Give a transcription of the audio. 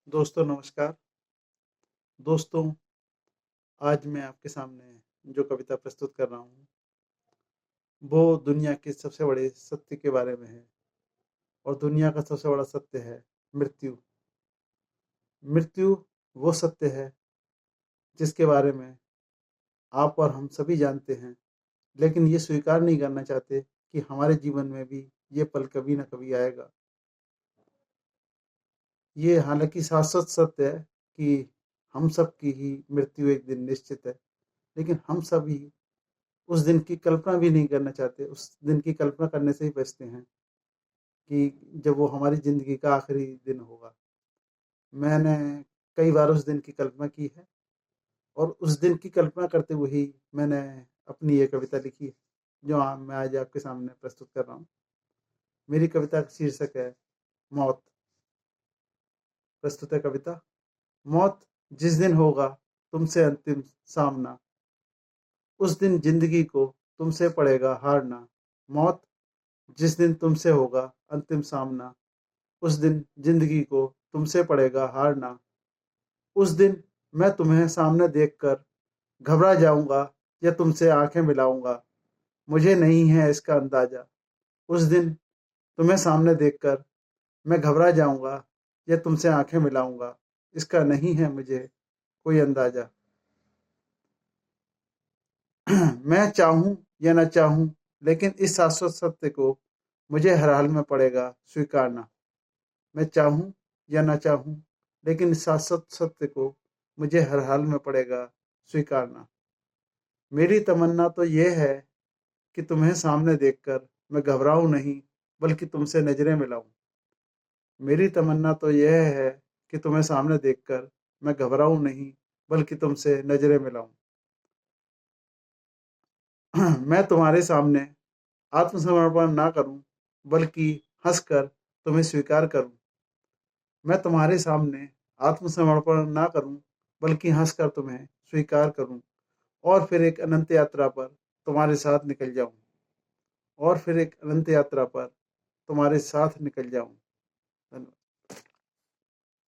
दोस्तों नमस्कार। दोस्तों, आज मैं आपके सामने जो कविता प्रस्तुत कर रहा हूँ, वो दुनिया के सबसे बड़े सत्य के बारे में है और दुनिया का सबसे बड़ा सत्य है मृत्यु। मृत्यु वो सत्य है जिसके बारे में आप और हम सभी जानते हैं, लेकिन ये स्वीकार नहीं करना चाहते कि हमारे जीवन में भी ये पल कभी ना कभी आएगा। ये हालाँकि शाश्वत सत्य है कि हम सब की ही मृत्यु एक दिन निश्चित है, लेकिन हम सभी उस दिन की कल्पना भी नहीं करना चाहते। उस दिन की कल्पना करने से ही बचते हैं कि जब वो हमारी ज़िंदगी का आखिरी दिन होगा। मैंने कई बार उस दिन की कल्पना की है और उस दिन की कल्पना करते हुए ही मैंने अपनी ये कविता लिखी है, जो मैं आज आपके सामने प्रस्तुत कर रहा हूँ। मेरी कविता का शीर्षक है मौत। प्रस्तुत है कविता। मौत जिस दिन होगा तुमसे अंतिम सामना, उस दिन ज़िंदगी को तुमसे पड़ेगा हारना। मौत जिस दिन तुमसे होगा अंतिम सामना, उस दिन ज़िंदगी को तुमसे पड़ेगा हारना। उस दिन मैं तुम्हें सामने देखकर घबरा जाऊँगा या तुमसे आँखें मिलाऊँगा, मुझे नहीं है इसका अंदाज़ा। उस दिन तुम्हें सामने देखकर मैं घबरा जाऊँगा या तुमसे आँखें मिलाऊँगा, इसका नहीं है मुझे कोई अंदाज़ा। मैं चाहूँ या ना चाहूँ, लेकिन इस शाश्वत सत्य को मुझे हर हाल में पड़ेगा स्वीकारना। मैं चाहूँ या ना चाहूँ, लेकिन इस शाश्वत सत्य को मुझे हर हाल में पड़ेगा स्वीकारना। मेरी तमन्ना तो ये है कि तुम्हें सामने देखकर मैं घबराऊँ नहीं, बल्कि तुमसे नज़रें मिलाऊँ। मेरी तमन्ना तो यह है कि तुम्हें सामने देखकर मैं घबराऊँ नहीं, बल्कि तुमसे नज़रें मिलाऊँ। मैं तुम्हारे सामने आत्मसमर्पण ना करूँ, बल्कि हँसकर तुम्हें स्वीकार करूँ। मैं तुम्हारे सामने आत्मसमर्पण ना करूं, बल्कि हंसकर तुम्हें स्वीकार करूं और फिर एक अनंत यात्रा पर तुम्हारे साथ निकल जाऊं और फिर एक अनंत यात्रा पर तुम्हारे साथ निकल जाऊं। धन्यवाद।